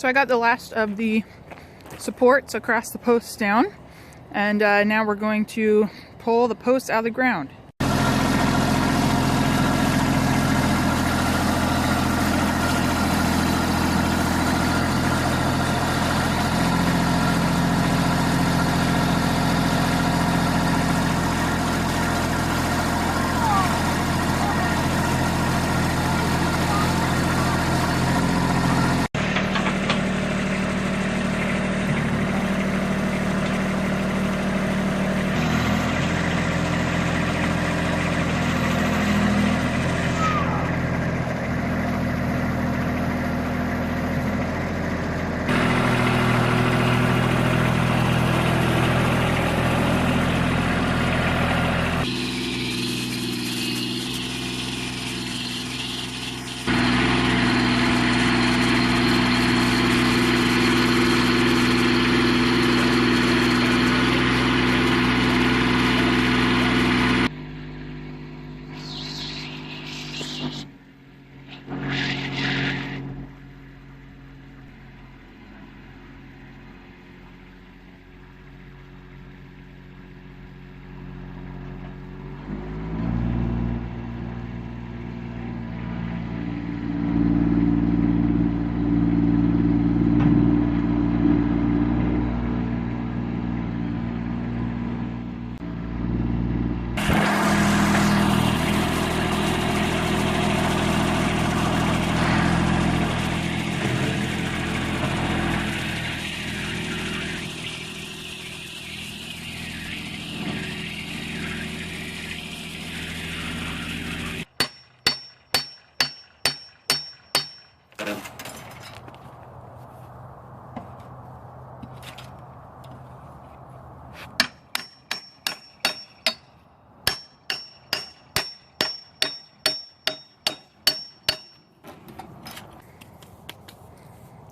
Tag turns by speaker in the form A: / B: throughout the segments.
A: So I got the last of the supports across the posts down, and now we're going to pull the posts out of the ground.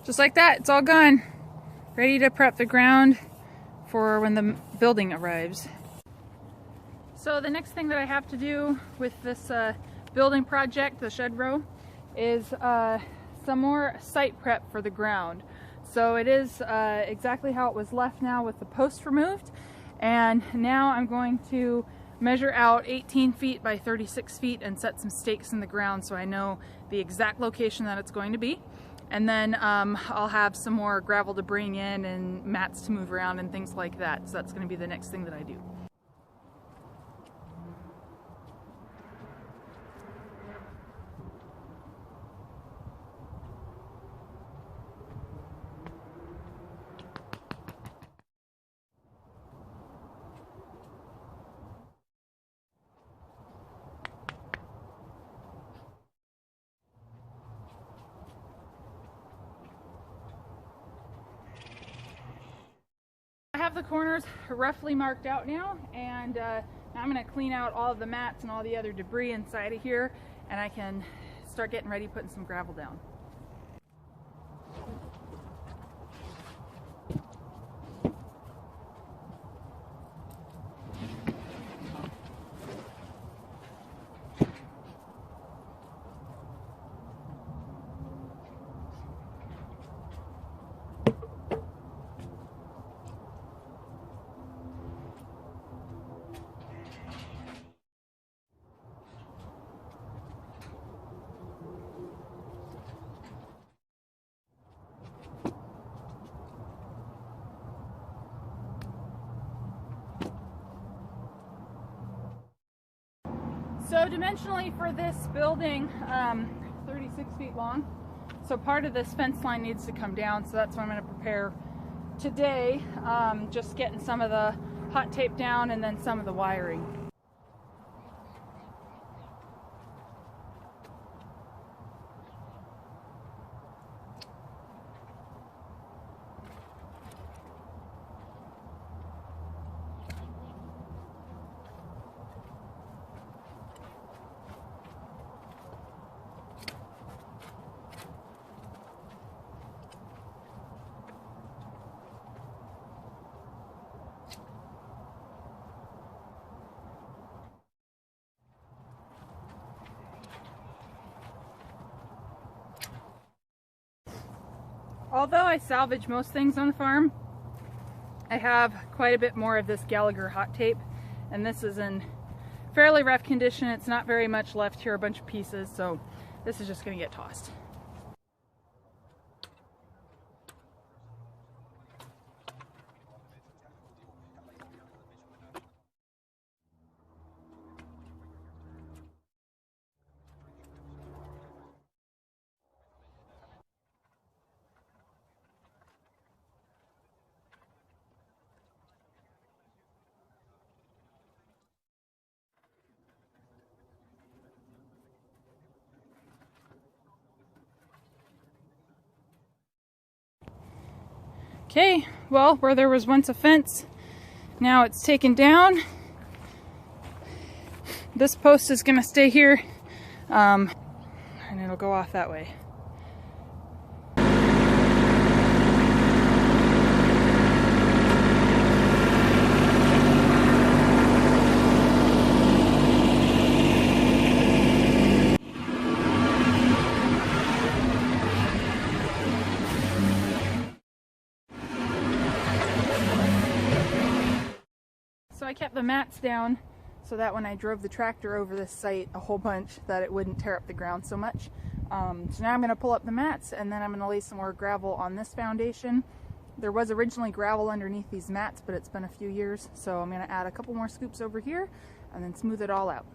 A: Just like that, it's all gone. Ready to prep the ground for when the building arrives. So the next thing that I have to do with this building project, the Shedrow, is some more site prep for the ground. So it is exactly how it was left now with the posts removed. And now I'm going to measure out 18 feet by 36 feet and set some stakes in the ground so I know the exact location that it's going to be. And then I'll have some more gravel to bring in and mats to move around and things like that. So that's going to be the next thing that I do. I have the corners roughly marked out now, and now I'm going to clean out all of the mats and all the other debris inside of here, and I can start getting ready putting some gravel down. So dimensionally for this building, 36 feet long. So part of this fence line needs to come down, so that's what I'm going to prepare today. Just getting some of the hot tape down and then some of the wiring. Although I salvage most things on the farm, I have quite a bit more of this Gallagher hot tape, and this is in fairly rough condition. It's not very much left here, a bunch of pieces, so this is just going to get tossed. Okay, well, where there was once a fence, now it's taken down. This post is gonna stay here, and it'll go off that way. So I kept the mats down so that when I drove the tractor over this site a whole bunch, that it wouldn't tear up the ground so much. So now I'm going to pull up the mats, and then I'm going to lay some more gravel on this foundation. There was originally gravel underneath these mats, but it's been a few years, so I'm going to add a couple more scoops over here and then smooth it all out.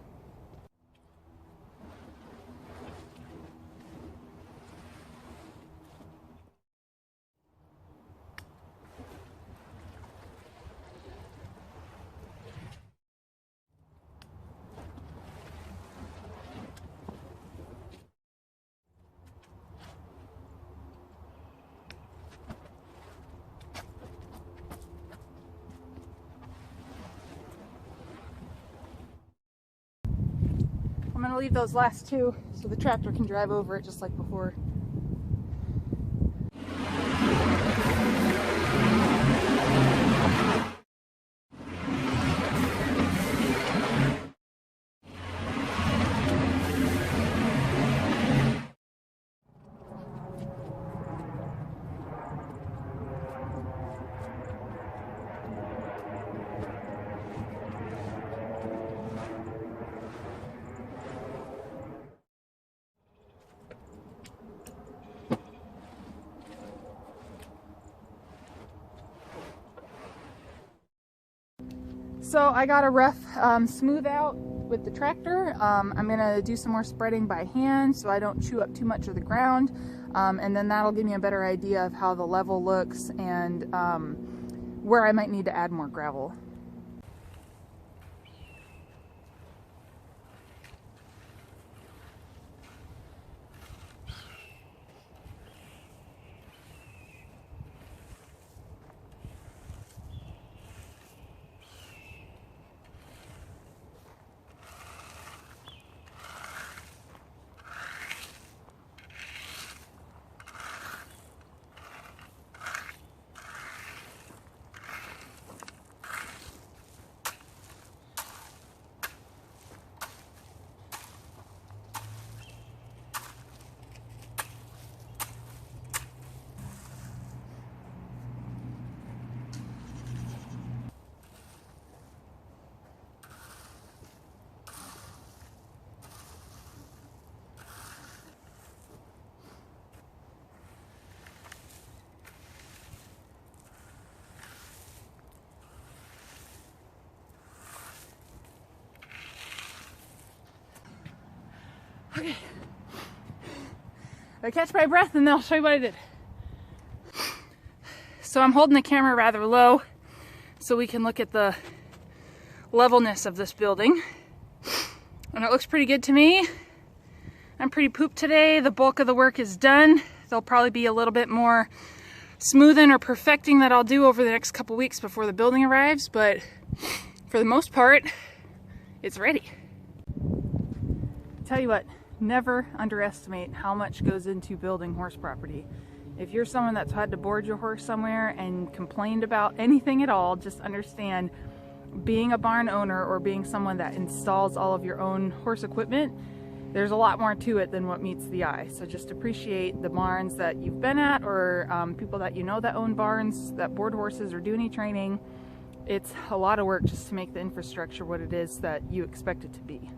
A: I'm going to leave those last two so the tractor can drive over it just like before. So I got a rough smooth out with the tractor. I'm gonna do some more spreading by hand so I don't chew up too much of the ground, and then that'll give me a better idea of how the level looks and where I might need to add more gravel. Okay, I catch my breath and then I'll show you what I did. So I'm holding the camera rather low so we can look at the levelness of this building. And it looks pretty good to me. I'm pretty pooped today. The bulk of the work is done. There'll probably be a little bit more smoothing or perfecting that I'll do over the next couple weeks before the building arrives, but for the most part, it's ready. Tell you what, never underestimate how much goes into building horse property. If you're someone that's had to board your horse somewhere and complained about anything at all, just understand being a barn owner or being someone that installs all of your own horse equipment there's a lot more to it than what meets the eye. So just appreciate the barns that you've been at, or people that you know that own barns, that board horses or do any training. It's a lot of work just to make the infrastructure what it is that you expect it to be.